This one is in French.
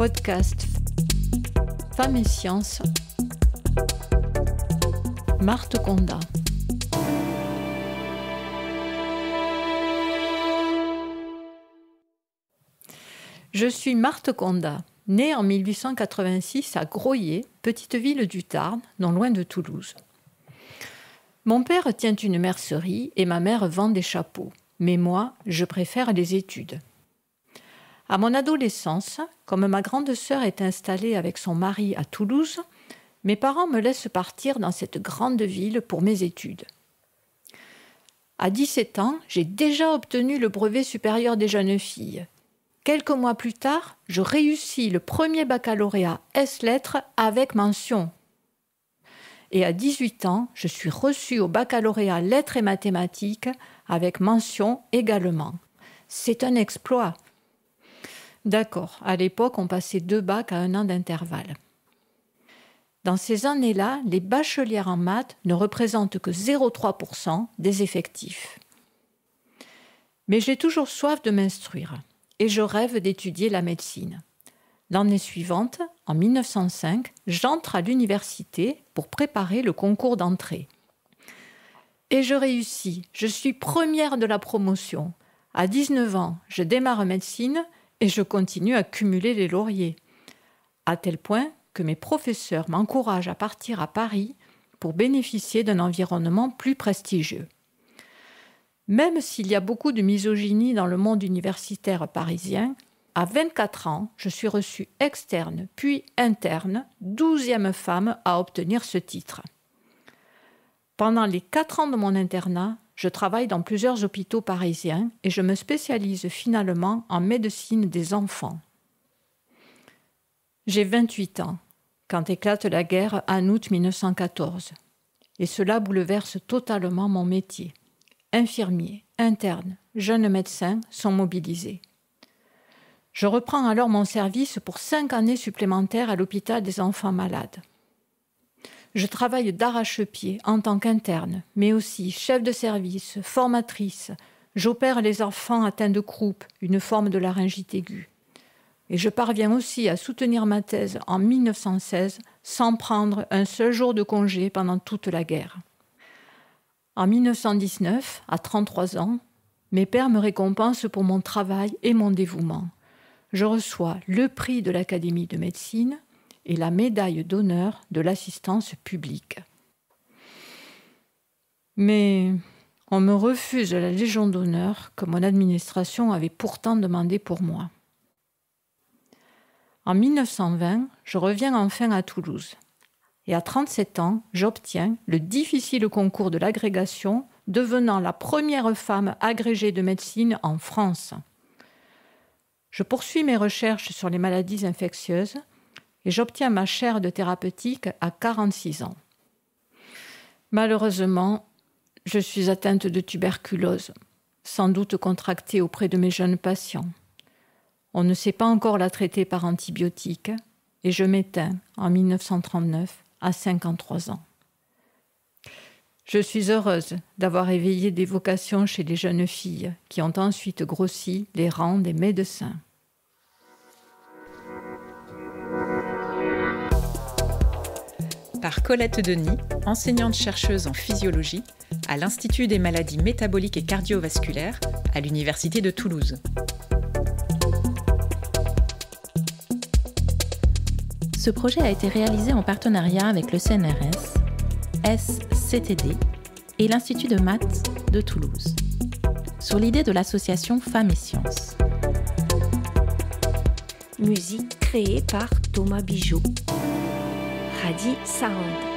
Podcast Femmes et Sciences, Marthe Condat. Je suis Marthe Condat, née en 1886 à Groyer, petite ville du Tarn, non loin de Toulouse. Mon père tient une mercerie et ma mère vend des chapeaux, mais moi, je préfère les études. À mon adolescence, comme ma grande sœur est installée avec son mari à Toulouse, mes parents me laissent partir dans cette grande ville pour mes études. À 17 ans, j'ai déjà obtenu le brevet supérieur des jeunes filles. Quelques mois plus tard, je réussis le premier baccalauréat S-lettres avec mention. Et à 18 ans, je suis reçue au baccalauréat lettres et mathématiques avec mention également. C'est un exploit. D'accord, à l'époque, on passait 2 bacs à 1 an d'intervalle. Dans ces années-là, les bachelières en maths ne représentent que 0,3% des effectifs. Mais j'ai toujours soif de m'instruire et je rêve d'étudier la médecine. L'année suivante, en 1905, j'entre à l'université pour préparer le concours d'entrée. Et je réussis, je suis première de la promotion. À 19 ans, je démarre médecine et je continue à cumuler les lauriers. À tel point que mes professeurs m'encouragent à partir à Paris pour bénéficier d'un environnement plus prestigieux. Même s'il y a beaucoup de misogynie dans le monde universitaire parisien, à 24 ans, je suis reçue externe puis interne, 12e femme à obtenir ce titre. Pendant les 4 ans de mon internat, je travaille dans plusieurs hôpitaux parisiens et je me spécialise finalement en médecine des enfants. J'ai 28 ans quand éclate la guerre en août 1914 et cela bouleverse totalement mon métier. Infirmiers, internes, jeunes médecins sont mobilisés. Je reprends alors mon service pour 5 années supplémentaires à l'hôpital des enfants malades. Je travaille d'arrache-pied en tant qu'interne, mais aussi chef de service, formatrice. J'opère les enfants atteints de croup, une forme de laryngite aiguë. Et je parviens aussi à soutenir ma thèse en 1916 sans prendre un seul jour de congé pendant toute la guerre. En 1919, à 33 ans, mes pairs me récompensent pour mon travail et mon dévouement. Je reçois le prix de l'Académie de médecine et la médaille d'honneur de l'assistance publique. Mais on me refuse la Légion d'honneur que mon administration avait pourtant demandée pour moi. En 1920, je reviens enfin à Toulouse. Et à 37 ans, j'obtiens le difficile concours de l'agrégation, devenant la première femme agrégée de médecine en France. Je poursuis mes recherches sur les maladies infectieuses et j'obtiens ma chaire de thérapeutique à 46 ans. Malheureusement, je suis atteinte de tuberculose, sans doute contractée auprès de mes jeunes patients. On ne sait pas encore la traiter par antibiotiques et je m'éteins en 1939 à 53 ans. Je suis heureuse d'avoir éveillé des vocations chez les jeunes filles qui ont ensuite grossi les rangs des médecins. Par Colette Denis, enseignante-chercheuse en physiologie à l'Institut des maladies métaboliques et cardiovasculaires à l'Université de Toulouse. Ce projet a été réalisé en partenariat avec le CNRS, SCTD et l'Institut de maths de Toulouse, sur l'idée de l'association Femmes et Sciences. Musique créée par Thomas Bijot. Hadi Sound.